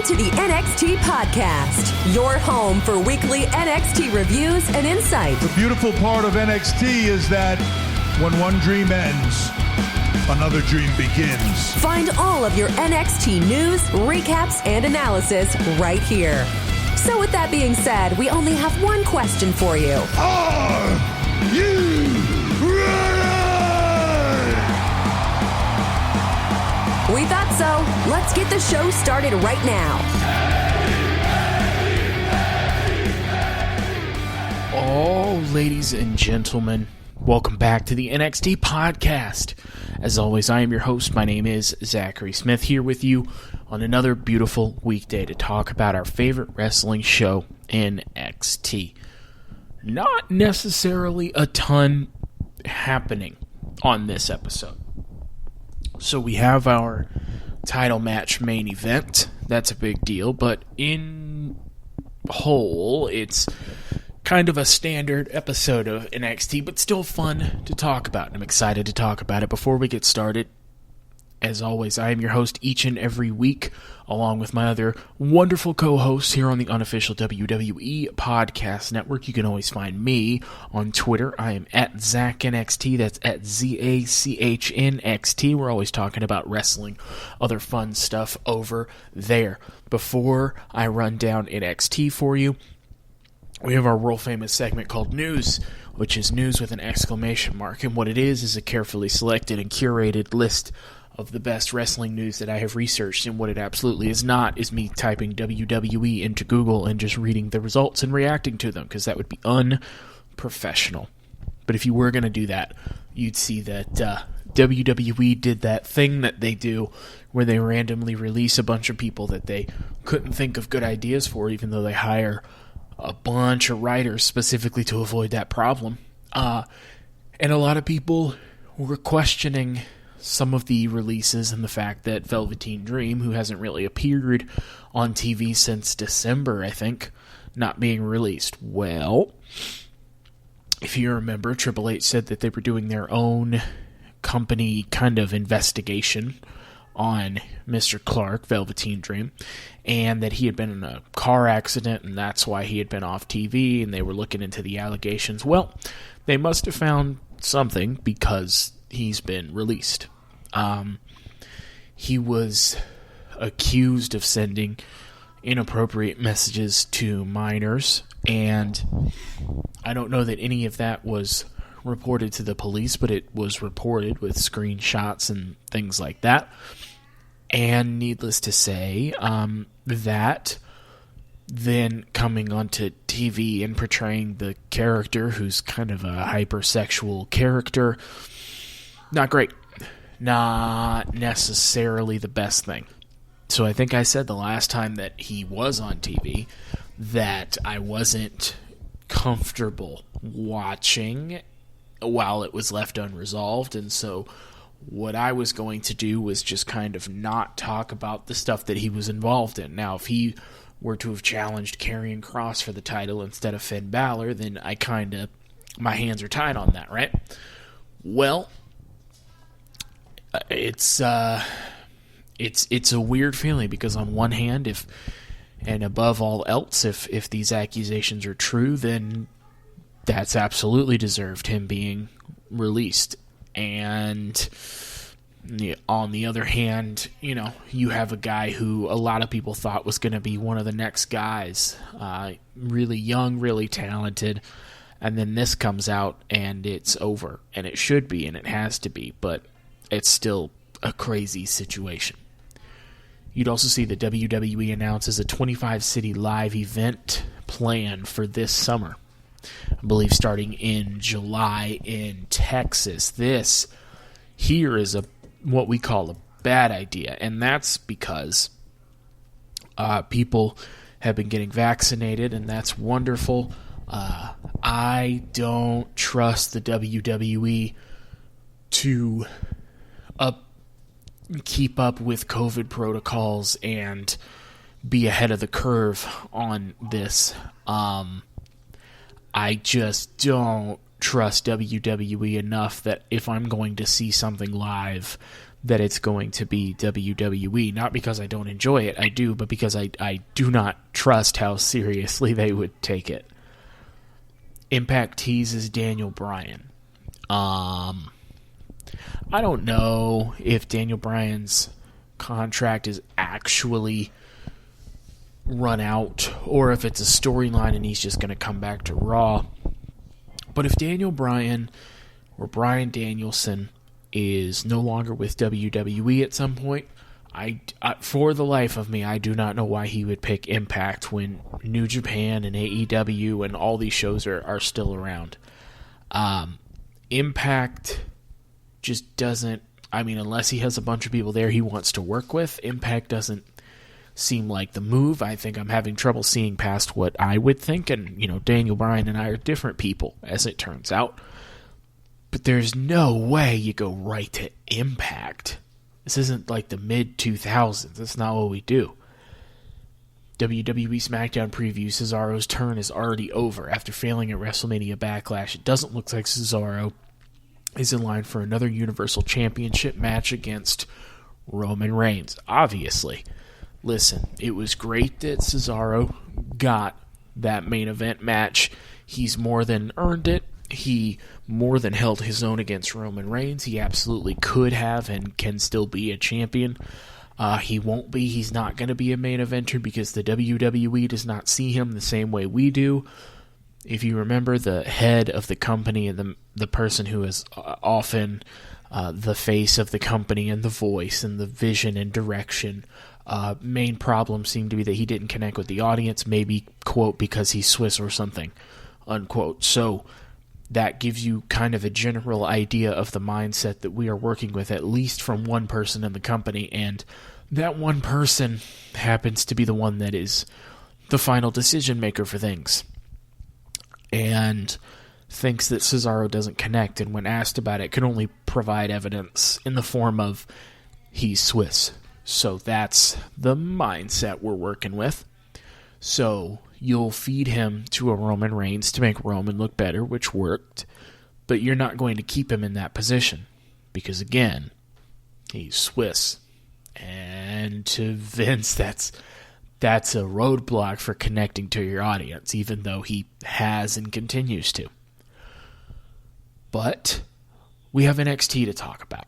to the NXT Podcast, your home for weekly NXT reviews and insight. The beautiful part of NXT is that when one dream ends, another dream begins. Find all of your NXT news, recaps, and analysis right here. So with that being said, we only have one question for you. Are you ready? We thought so. Let's get the show started right now. Oh, ladies and gentlemen, welcome back to the NXT Podcast. As always, I am your host. My name is Zachary Smith, here with you on another beautiful weekday to talk about our favorite wrestling show, NXT. Not necessarily a ton happening on this episode. So we have our title match main event. That's a big deal, but in whole, it's kind of a standard episode of NXT, but still fun to talk about. I'm excited to talk about it. Before we get started, as always, I am your host each and every week, along with my other wonderful co-hosts here on the unofficial WWE Podcast Network. You can always find me on Twitter. I am at ZachNXT. That's at ZACHNXT. We're always talking about wrestling, other fun stuff over there. Before I run down NXT for you, we have our world-famous segment called News, which is news with an exclamation mark. And what it is a carefully selected and curated list of the best wrestling news that I have researched, and what it absolutely is not is me typing WWE into Google and just reading the results and reacting to them, because that would be unprofessional. But if you were going to do that, you'd see that WWE did that thing that they do where they randomly release a bunch of people that they couldn't think of good ideas for, even though they hire a bunch of writers specifically to avoid that problem. And a lot of people were questioning some of the releases and the fact that Velveteen Dream, who hasn't really appeared on TV since December, I think, not being released. Well, if you remember, Triple H said that they were doing their own company kind of investigation on Mr. Clark, Velveteen Dream, and that he had been in a car accident, and that's why he had been off TV, and they were looking into the allegations. Well, they must have found something, because he's been released. He was accused of sending inappropriate messages to minors, and I don't know that any of that was reported to the police, but it was reported with screenshots and things like that. And needless to say, that then coming onto TV and portraying the character, who's kind of a hypersexual character, not great. Not necessarily the best thing. So I think I said the last time that he was on TV that I wasn't comfortable watching while it was left unresolved, and so what I was going to do was just kind of not talk about the stuff that he was involved in. Now, if he were to have challenged Karrion Kross for the title instead of Finn Balor, then my hands are tied on that, right? Well, it's a weird feeling, because on one hand, and above all else, if these accusations are true, then that's absolutely deserved, him being released. And on the other hand, you have a guy who a lot of people thought was going to be one of the next guys, really young, really talented, and then this comes out and it's over, and it should be, and it has to be, but it's still a crazy situation. You'd also see the WWE announces a 25-city live event plan for this summer. I believe starting in July in Texas. This here is what we call a bad idea, and that's because people have been getting vaccinated, and that's wonderful. I don't trust the WWE to keep up with COVID protocols and be ahead of the curve on this. I just don't trust WWE enough that if I'm going to see something live, that it's going to be WWE. Not because I don't enjoy it, I do, but because I do not trust how seriously they would take it. Impact teases Daniel Bryan. I don't know if Daniel Bryan's contract is actually run out or if it's a storyline and he's just going to come back to Raw. But if Daniel Bryan or Bryan Danielson is no longer with WWE at some point, I for the life of me, I do not know why he would pick Impact when New Japan and AEW and all these shows are still around. Impact just doesn't, unless he has a bunch of people there he wants to work with, Impact doesn't seem like the move. I think I'm having trouble seeing past what I would think, and, Daniel Bryan and I are different people, as it turns out. But there's no way you go right to Impact. This isn't like the mid-2000s. That's not what we do. WWE SmackDown preview, Cesaro's turn is already over. After failing at WrestleMania Backlash, it doesn't look like Cesaro is in line for another Universal Championship match against Roman Reigns. Obviously. Listen, it was great that Cesaro got that main event match. He's more than earned it. He more than held his own against Roman Reigns. He absolutely could have and can still be a champion. He won't be. He's not going to be a main eventer because the WWE does not see him the same way we do. If you remember, the head of the company and the person who is often the face of the company and the voice and the vision and direction, main problem seemed to be that he didn't connect with the audience, maybe, quote, because he's Swiss or something, unquote. So that gives you kind of a general idea of the mindset that we are working with, at least from one person in the company, and that one person happens to be the one that is the final decision maker for things, and thinks that Cesaro doesn't connect, and when asked about it, can only provide evidence in the form of he's Swiss. So that's the mindset we're working with. So you'll feed him to a Roman Reigns to make Roman look better, which worked, but you're not going to keep him in that position because, again, he's Swiss. And to Vince, that's a roadblock for connecting to your audience, even though he has and continues to. But we have NXT to talk about.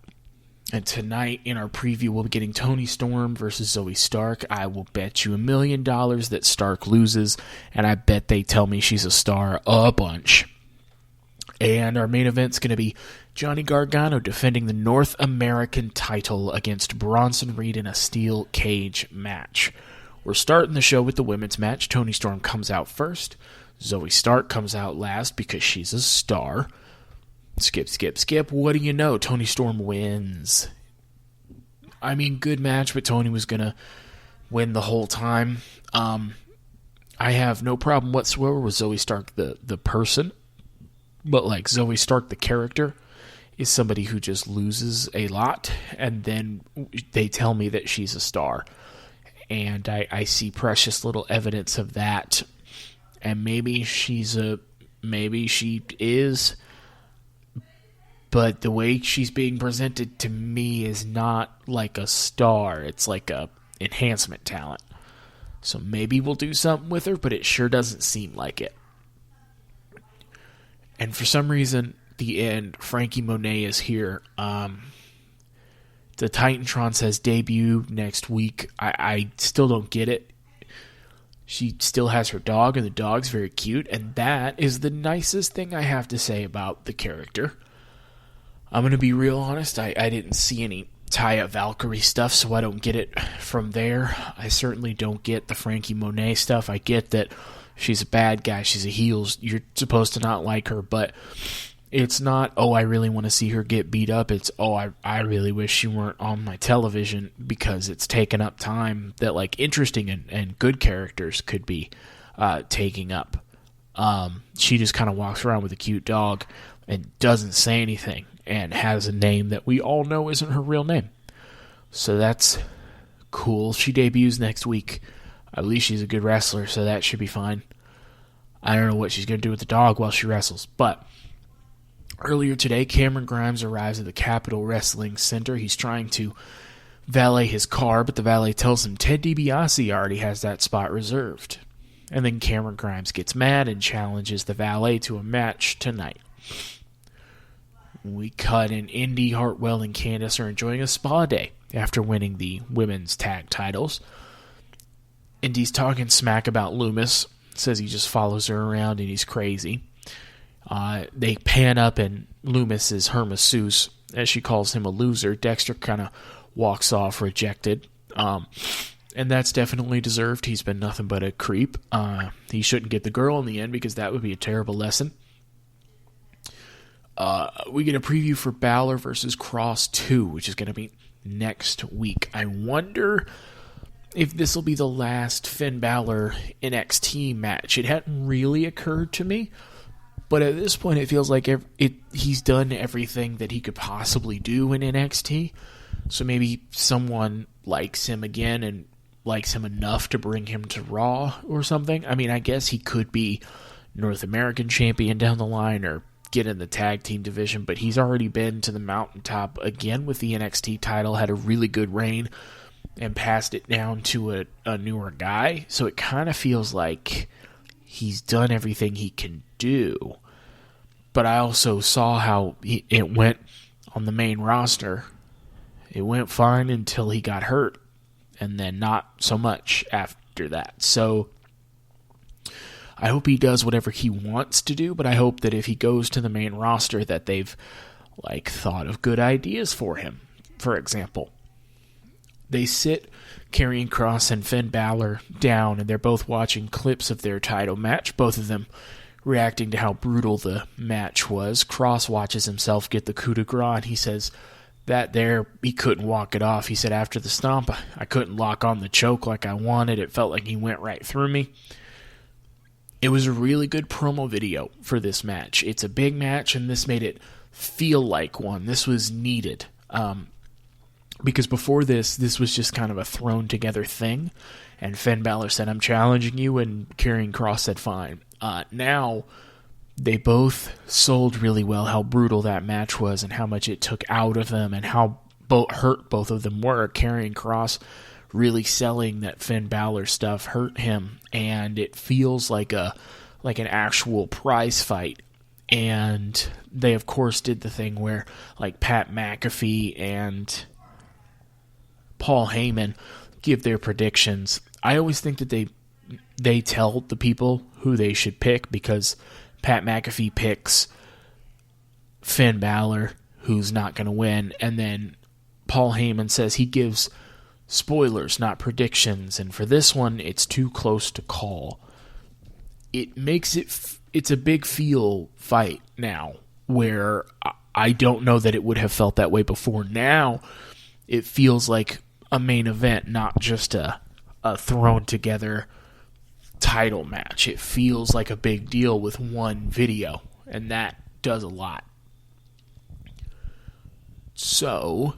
And tonight, in our preview, we'll be getting Toni Storm versus Zoe Stark. I will bet you $1 million that Stark loses, and I bet they tell me she's a star a bunch. And our main event's going to be Johnny Gargano defending the North American title against Bronson Reed in a steel cage match. We're starting the show with the women's match. Toni Storm comes out first. Zoe Stark comes out last because she's a star. Skip. What do you know? Toni Storm wins. Good match, but Toni was going to win the whole time. I have no problem whatsoever with Zoe Stark, the person. But, Zoe Stark, the character, is somebody who just loses a lot, and then they tell me that she's a star. And I see precious little evidence of that. And maybe she is... But the way she's being presented to me is not like a star. It's like a enhancement talent. So maybe we'll do something with her, but it sure doesn't seem like it. And for some reason, the end, Frankie Monet is here. The Titantron says debut next week. I still don't get it. She still has her dog, and the dog's very cute. And that is the nicest thing I have to say about the character. I'm going to be real honest, I didn't see any Taya Valkyrie stuff, so I don't get it from there. I certainly don't get the Frankie Monet stuff. I get that she's a bad guy, she's a heel, you're supposed to not like her, but it's not, I really want to see her get beat up. It's, I really wish she weren't on my television because it's taken up time that, interesting and good characters could be taking up. She just kind of walks around with a cute dog and doesn't say anything. And has a name that we all know isn't her real name. So that's cool. She debuts next week. At least she's a good wrestler, so that should be fine. I don't know what she's going to do with the dog while she wrestles. But Earlier today, Cameron Grimes arrives at the Capitol Wrestling Center. He's trying to valet his car, but the valet tells him Ted DiBiase already has that spot reserved. And then Cameron Grimes gets mad and challenges the valet to a match tonight. We cut in Indy, Hartwell, and Candice are enjoying a spa day after winning the women's tag titles. Indy's talking smack about Loomis, says he just follows her around and he's crazy. They pan up and Loomis is her masseuse, as she calls him a loser. Dexter kind of walks off rejected. And that's definitely deserved. He's been nothing but a creep. He shouldn't get the girl in the end because that would be a terrible lesson. We get a preview for Balor versus Cross 2, which is going to be next week. I wonder if this will be the last Finn Balor NXT match. It hadn't really occurred to me, but at this point it feels like he's done everything that he could possibly do in NXT. So maybe someone likes him again and likes him enough to bring him to Raw or something. I mean, I guess he could be North American champion down the line or get in the tag team division, but he's already been to the mountaintop again with the NXT title, had a really good reign, and passed it down to a newer guy. So it kind of feels like he's done everything he can do. But I also saw how it went on the main roster. It went fine until he got hurt, and then not so much after that. So I hope he does whatever he wants to do, but I hope that if he goes to the main roster that they've thought of good ideas for him. For example, they sit Karrion Kross and Finn Balor down, and they're both watching clips of their title match, both of them reacting to how brutal the match was. Kross watches himself get the coup de grace, and he says that there, he couldn't walk it off. He said, after the stomp, I couldn't lock on the choke like I wanted. It felt like he went right through me. It was a really good promo video for this match. It's a big match, and this made it feel like one. This was needed. Because before this was just kind of a thrown-together thing, and Finn Balor said, I'm challenging you, and Karrion Kross said, fine. Now, they both sold really well how brutal that match was and how much it took out of them and how hurt both of them were. Karrion Kross really selling that Finn Balor stuff hurt him, and it feels like an actual prize fight. And they, of course, did the thing where Pat McAfee and Paul Heyman give their predictions. I always think that they tell the people who they should pick, because Pat McAfee picks Finn Balor, who's not going to win, and then Paul Heyman says he gives spoilers, not predictions, and for this one, it's too close to call. It makes it's a big feel fight now, where I don't know that it would have felt that way before. Now, it feels like a main event, not just a thrown together title match. It feels like a big deal with one video, and that does a lot. So,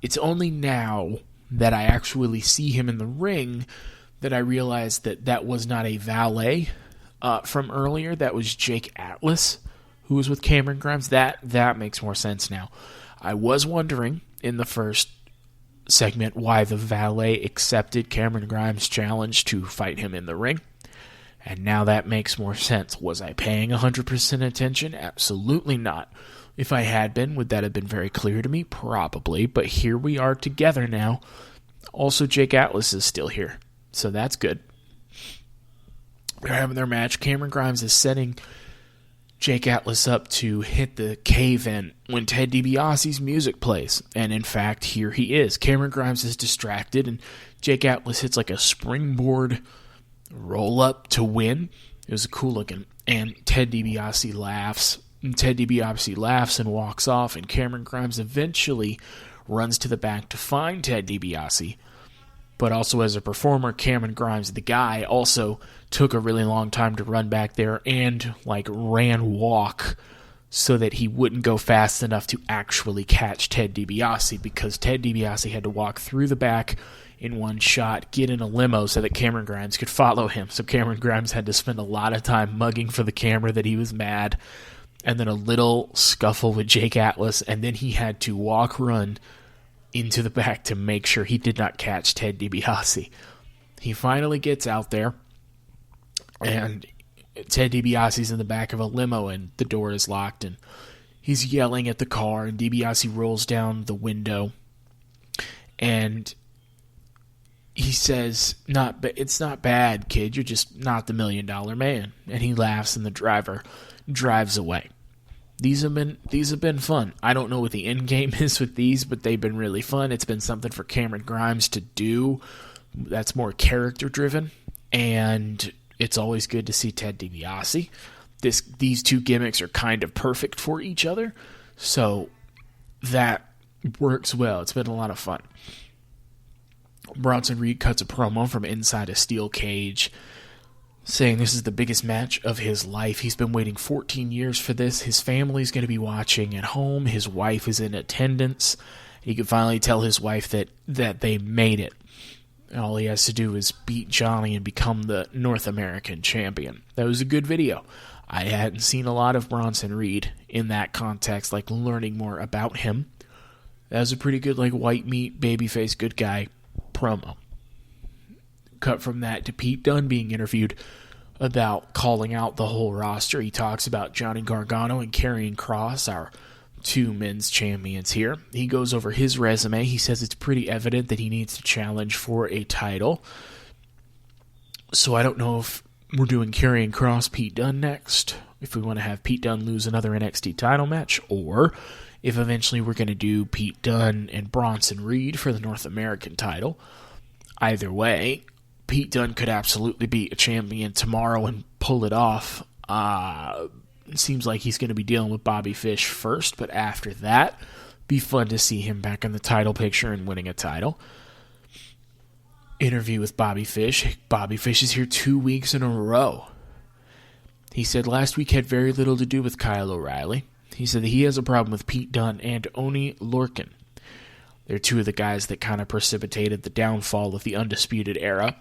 it's only now that I actually see him in the ring that I realize that was not a valet from earlier. That was Jake Atlas, who was with Cameron Grimes. That makes more sense now. I was wondering in the first segment why the valet accepted Cameron Grimes' challenge to fight him in the ring, and now that makes more sense. Was I paying 100% attention? Absolutely not. If I had been, would that have been very clear to me? Probably, but here we are together now. Also, Jake Atlas is still here, so that's good. They're having their match. Cameron Grimes is setting Jake Atlas up to hit the cave-in when Ted DiBiase's music plays. And in fact, here he is. Cameron Grimes is distracted, and Jake Atlas hits a springboard roll-up to win. It was cool looking. And Ted DiBiase laughs. And Ted DiBiase laughs and walks off, and Cameron Grimes eventually runs to the back to find Ted DiBiase. But also as a performer, Cameron Grimes, the guy, also took a really long time to run back there and ran walk so that he wouldn't go fast enough to actually catch Ted DiBiase, because Ted DiBiase had to walk through the back in one shot, get in a limo so that Cameron Grimes could follow him. So Cameron Grimes had to spend a lot of time mugging for the camera that he was mad. and then a little scuffle with Jake Atlas, and then he had to run into the back to make sure he did not catch Ted DiBiase. He finally gets out there, and Ted DiBiase's in the back of a limo, and the door is locked, and he's yelling at the car, and DiBiase rolls down the window, and he says, "It's not bad, kid. You're just not the $1 million man." And he laughs, and the driver drives away. These have been fun. I don't know what the end game is with these, but they've been really fun. It's been something for Cameron Grimes to do that's more character driven, and it's always good to see Ted DiBiase. These two gimmicks are kind of perfect for each other, so that works well. It's been a lot of fun. Bronson Reed cuts a promo from inside a steel cage, saying this is the biggest match of his life. He's been waiting 14 years for this. His family's going to be watching at home. His wife is in attendance. He can finally tell his wife that they made it. All he has to do is beat Johnny and become the North American champion. That was a good video. I hadn't seen a lot of Bronson Reed in that context, like learning more about him. That was a pretty good, like, white meat, babyface, good guy promo. Cut from that to Pete Dunne being interviewed about calling out the whole roster. He talks about Johnny Gargano and Karrion Kross, our two men's champions here. He goes over his resume. He says it's pretty evident that he needs to challenge for a title. So I don't know if we're doing Karrion Kross, Pete Dunne next, if we want to have Pete Dunne lose another NXT title match, or if eventually we're going to do Pete Dunne and Bronson Reed for the North American title. Either way, Pete Dunne could absolutely be a champion tomorrow and pull it off. It seems like he's going to be dealing with Bobby Fish first, but after that, be fun to see him back in the title picture and winning a title. Interview with Bobby Fish. Bobby Fish is here 2 weeks in a row. He said last week had very little to do with Kyle O'Reilly. He said that he has a problem with Pete Dunne and Oney Lorcan. They're two of the guys that kind of precipitated the downfall of the Undisputed Era.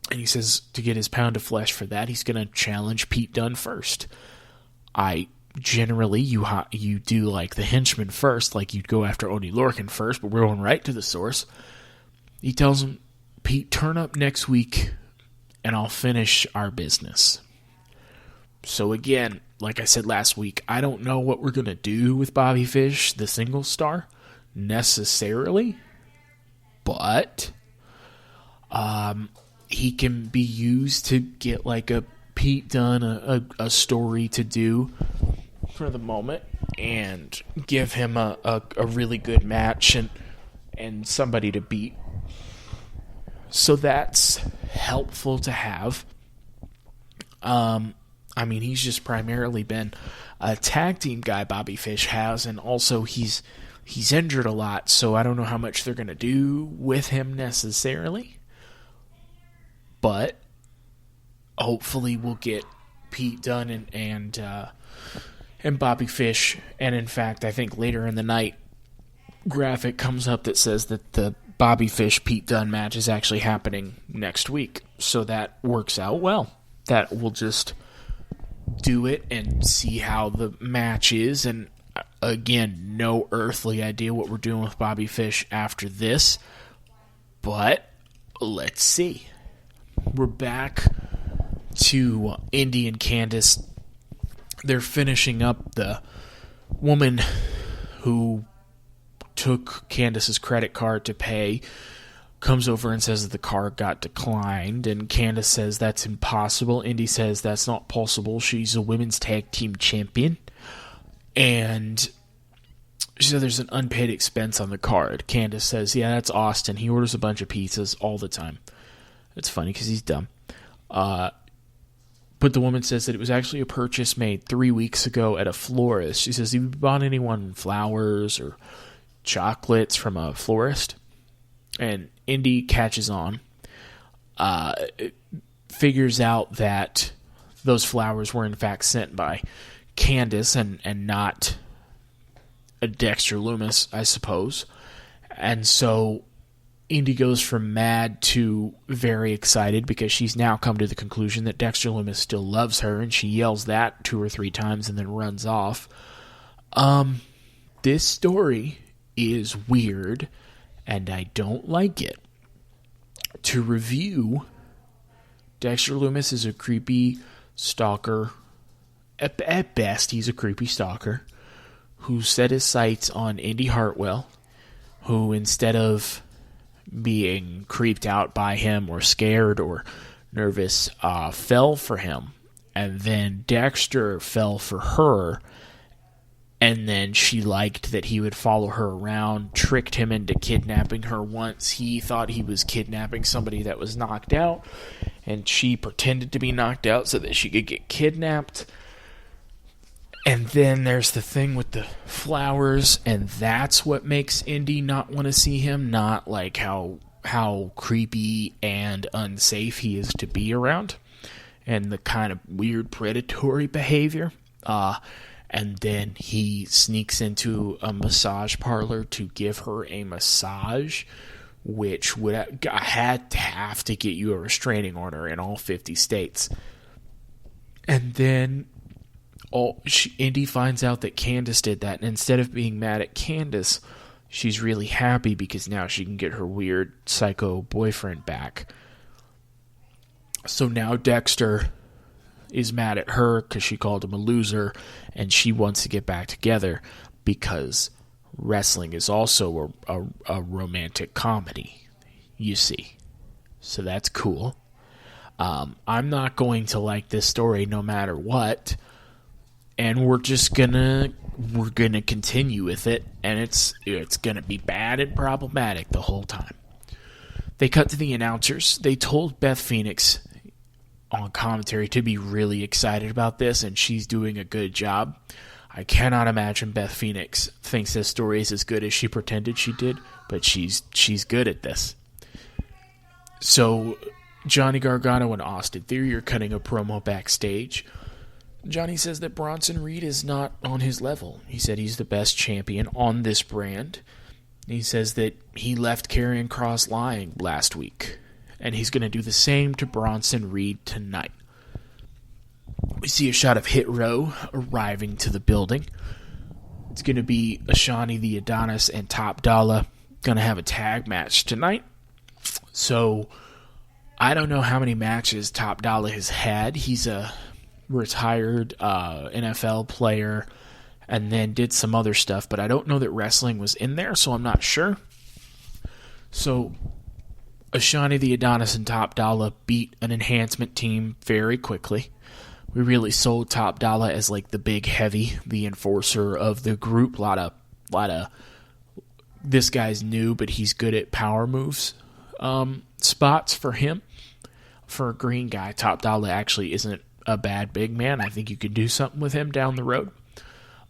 And he says to get his pound of flesh for that, he's going to challenge Pete Dunne first. Generally, you do like the henchman first, like you'd go after Oney Lorcan first, but we're going right to the source. He tells him, Pete, turn up next week, and I'll finish our business. So again, like I said last week, I don't know what we're going to do with Bobby Fish, the single star, necessarily, but he can be used to get like a Pete Dunne, a story to do for the moment, and give him a really good match and somebody to beat. So that's helpful to have. I mean, he's just primarily been a tag team guy, Bobby Fish has, and also he's injured a lot, so I don't know how much they're going to do with him necessarily. But hopefully we'll get Pete Dunne and Bobby Fish. And in fact, I think later in the night, graphic comes up that says that the Bobby Fish Pete Dunne match is actually happening next week. So that works out well. That will just do it and see how the match is. And again, no earthly idea what we're doing with Bobby Fish after this. But let's see. We're back to Indy and Candice. They're finishing up the woman who took Candice's credit card to pay, comes over and says that the card got declined, and Candice says that's impossible. Indy says that's not possible. She's a women's tag team champion. And she said there's an unpaid expense on the card. Candice says, yeah, that's Austin. He orders a bunch of pizzas all the time. It's funny because he's dumb. But the woman says that it was actually a purchase made 3 weeks ago at a florist. She says, have you bought anyone flowers or chocolates from a florist? And Indy catches on, figures out that those flowers were in fact sent by Candice and not a Dexter Loomis, I suppose. And so Indy goes from mad to very excited because she's now come to the conclusion that Dexter Lumis still loves her, and she yells that 2 or 3 times and then runs off. This story is weird, and I don't like it. To review, Dexter Lumis is a creepy stalker. At best, he's a creepy stalker who set his sights on Indy Hartwell, who instead of being creeped out by him or scared or nervous, fell for him. And then Dexter fell for her, and then she liked that he would follow her around, tricked him into kidnapping her once. He thought he was kidnapping somebody that was knocked out, and she pretended to be knocked out so that she could get kidnapped. And then there's the thing with the flowers, and that's what makes Indy not want to see him, not like how creepy and unsafe he is to be around, and the kind of weird predatory behavior. And then he sneaks into a massage parlor to give her a massage, which would have to get you a restraining order in all 50 states. And then Indy finds out that Candace did that, and instead of being mad at Candace, she's really happy because now she can get her weird psycho boyfriend back. So now Dexter is mad at her because she called him a loser, and she wants to get back together because wrestling is also a romantic comedy, you see. So that's cool. I'm not going to like this story no matter what, and we're gonna continue with it, and it's gonna be bad and problematic the whole time. They cut to the announcers. They told Beth Phoenix on commentary to be really excited about this, and she's doing a good job. I cannot imagine Beth Phoenix thinks this story is as good as she pretended she did, but she's good at this. So Johnny Gargano and Austin Theory are cutting a promo backstage. Johnny says that Bronson Reed is not on his level. He said he's the best champion on this brand. He says that he left Karrion Kross lying last week, and he's going to do the same to Bronson Reed tonight. We see a shot of Hit Row arriving to the building. It's going to be Ashani the Adonis and Top Dollar going to have a tag match tonight. So I don't know how many matches Top Dollar has had. He's a retired NFL player and then did some other stuff, but I don't know that wrestling was in there, so I'm not sure. So Ashani the Adonis and Top Dollar beat an enhancement team very quickly. We really sold Top Dollar as like the big heavy, the enforcer of the group. A lot of this guy's new, but he's good at power moves. Spots for him. For a green guy, Top Dollar actually isn't a bad big man. I think you could do something with him down the road.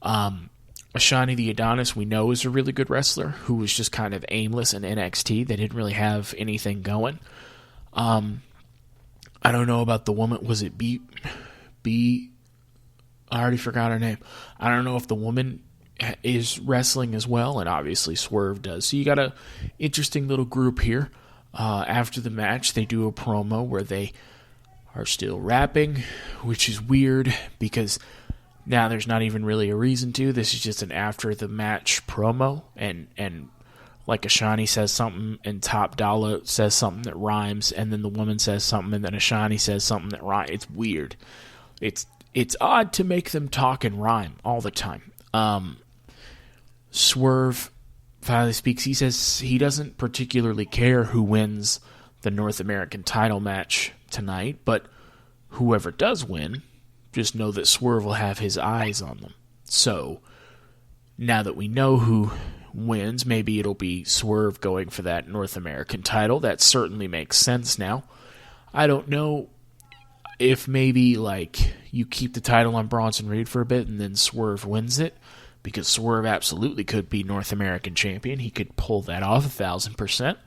Ashani the Adonis, we know, is a really good wrestler who was just kind of aimless in NXT. They didn't really have anything going. I don't know about the woman. Was it B? I already forgot her name. I don't know if the woman is wrestling as well, and obviously Swerve does. So you got a interesting little group here. After the match, they do a promo where they are still rapping, which is weird because now there's not even really a reason to. This is just an after the match promo, and like Ashani says something and Top Dollar says something that rhymes, and then the woman says something and then Ashani says something that rhymes. It's weird. It's odd to make them talk and rhyme all the time. Swerve finally speaks. He says he doesn't particularly care who wins the North American title match tonight, but whoever does win, just know that Swerve will have his eyes on them. So now that we know who wins, maybe it'll be Swerve going for that North American title. That certainly makes sense now. I don't know if maybe like you keep the title on Bronson Reed for a bit and then Swerve wins it, because Swerve absolutely could be North American champion. He could pull that off 1,000%.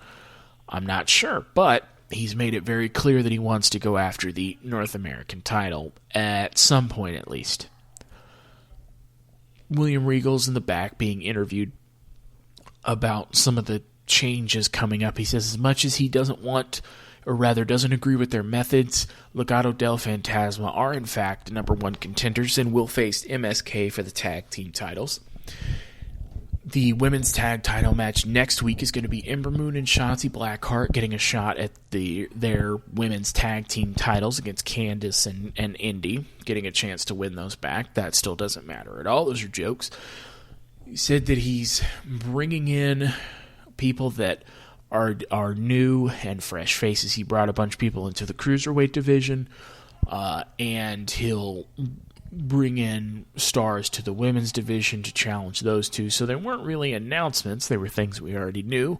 I'm not sure, but he's made it very clear that he wants to go after the North American title at some point at least. William Regal's in the back being interviewed about some of the changes coming up. He says as much as he doesn't want, or rather doesn't agree with their methods, Legado del Fantasma are in fact number one contenders and will face MSK for the tag team titles. The women's tag title match next week is going to be Ember Moon and Shotzi Blackheart getting a shot at their women's tag team titles against Candice and Indy, getting a chance to win those back. That still doesn't matter at all. Those are jokes. He said that he's bringing in people that are new and fresh faces. He brought a bunch of people into the Cruiserweight division, and he'll bring in stars to the women's division to challenge those two. So they weren't really announcements. They were things we already knew.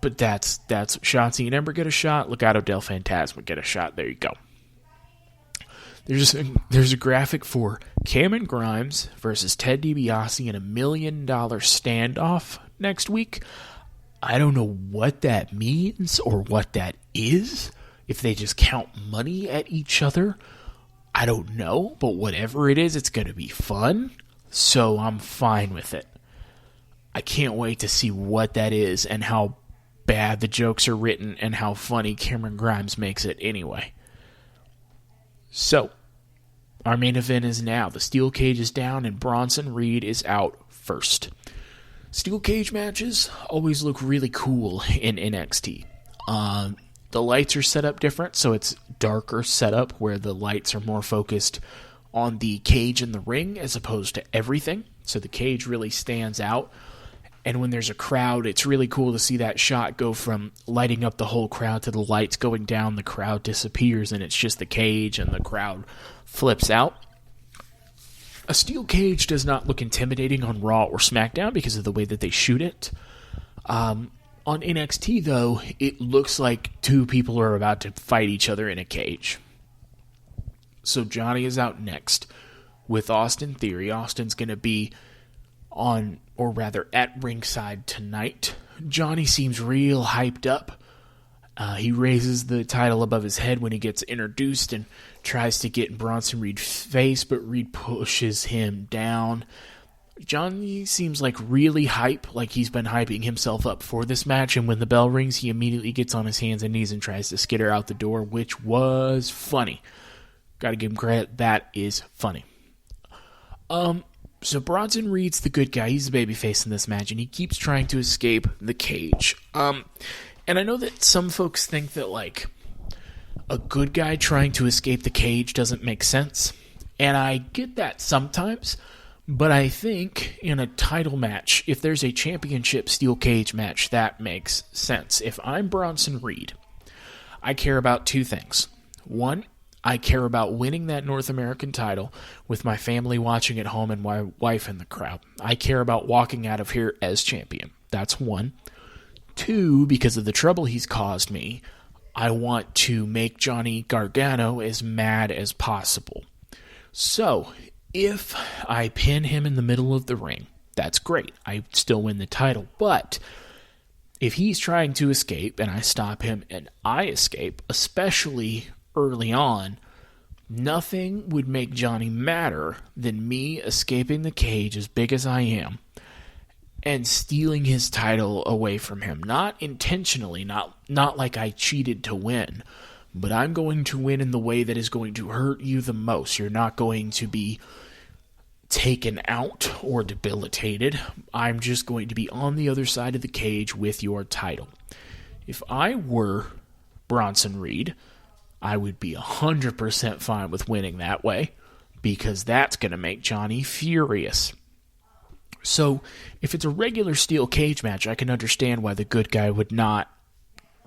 But that's Shotzi and Ember get a shot. Legado del Fantasma get a shot. There you go. There's a graphic for Cameron Grimes versus Ted DiBiase in a $1 million standoff next week. I don't know what that means or what that is. If they just count money at each other, I don't know, but whatever it is, it's going to be fun, so I'm fine with it. I can't wait to see what that is and how bad the jokes are written and how funny Cameron Grimes makes it anyway. So, our main event is now. The steel cage is down and Bronson Reed is out first. Steel cage matches always look really cool in NXT. The lights are set up different, so it's darker setup where the lights are more focused on the cage and the ring as opposed to everything. So the cage really stands out. And when there's a crowd, it's really cool to see that shot go from lighting up the whole crowd to the lights going down, the crowd disappears, and it's just the cage and the crowd flips out. A steel cage does not look intimidating on Raw or SmackDown because of the way that they shoot it. On NXT, though, it looks like two people are about to fight each other in a cage. So Johnny is out next with Austin Theory. Austin's going to be on, or rather at ringside tonight. Johnny seems real hyped up. He raises the title above his head when he gets introduced and tries to get in Bronson Reed's face, but Reed pushes him down. Johnny seems like really hype, like he's been hyping himself up for this match, and when the bell rings, he immediately gets on his hands and knees and tries to skitter out the door, which was funny. Gotta give him credit, that is funny. So Bronson Reed's the good guy, he's the babyface in this match, and he keeps trying to escape the cage. And I know that some folks think that, like, a good guy trying to escape the cage doesn't make sense, and I get that sometimes. But I think in a title match, if there's a championship steel cage match, that makes sense. If I'm Bronson Reed, I care about two things. One, I care about winning that North American title with my family watching at home and my wife in the crowd. I care about walking out of here as champion. That's one. Two, because of the trouble he's caused me, I want to make Johnny Gargano as mad as possible. So, if I pin him in the middle of the ring, that's great. I still win the title. But if he's trying to escape and I stop him and I escape, especially early on, nothing would make Johnny madder than me escaping the cage as big as I am and stealing his title away from him. Not intentionally, not like I cheated to win, but I'm going to win in the way that is going to hurt you the most. You're not going to be taken out or debilitated. I'm just going to be on the other side of the cage with your title. If I were Bronson Reed, I would be 100% fine with winning that way, because that's going to make Johnny furious. So, if it's a regular steel cage match, I can understand why the good guy would not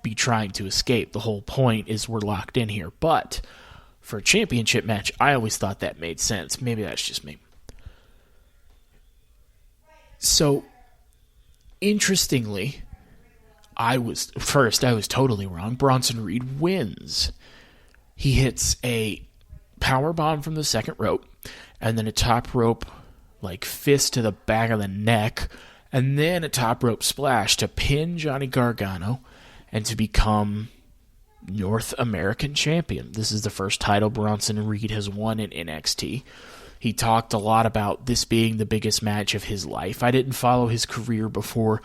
be trying to escape. The whole point is we're locked in here. But for a championship match, I always thought that made sense. Maybe that's just me. So, interestingly, I was totally wrong. Bronson Reed wins. He hits a power bomb from the second rope, and then a top rope, like, fist to the back of the neck, and then a top rope splash to pin Johnny Gargano and to become North American champion. This is the first title Bronson Reed has won in NXT. He talked a lot about this being the biggest match of his life. I didn't follow his career before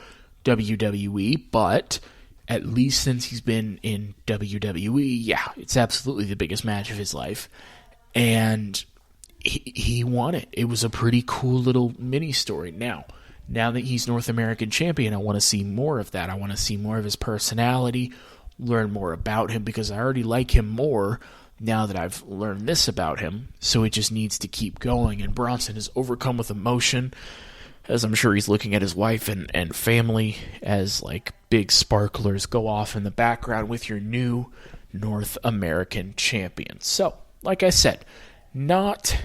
WWE, but at least since he's been in WWE, yeah, it's absolutely the biggest match of his life. And he won it. It was a pretty cool little mini story. Now that he's North American champion, I want to see more of that. I want to see more of his personality, learn more about him, because I already like him more now that I've learned this about him. So it just needs to keep going. And Bronson is overcome with emotion, as I'm sure he's looking at his wife and family as like big sparklers go off in the background with your new North American champion. So, like I said, not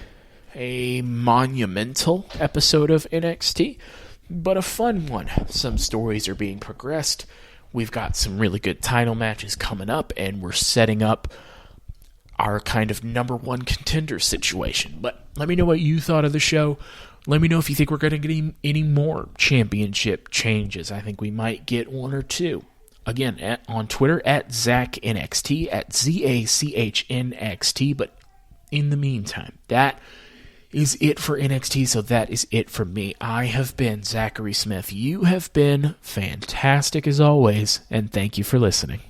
a monumental episode of NXT, but a fun one. Some stories are being progressed. We've got some really good title matches coming up, and we're setting up our kind of number one contender situation. But let me know what you thought of the show. Let me know if you think we're going to get any more championship changes. I think we might get one or two. Again, on Twitter, at ZachNXT, at ZACHNXT. But in the meantime, that is it for NXT, so that is it for me. I have been Zachary Smith. You have been fantastic as always, and thank you for listening.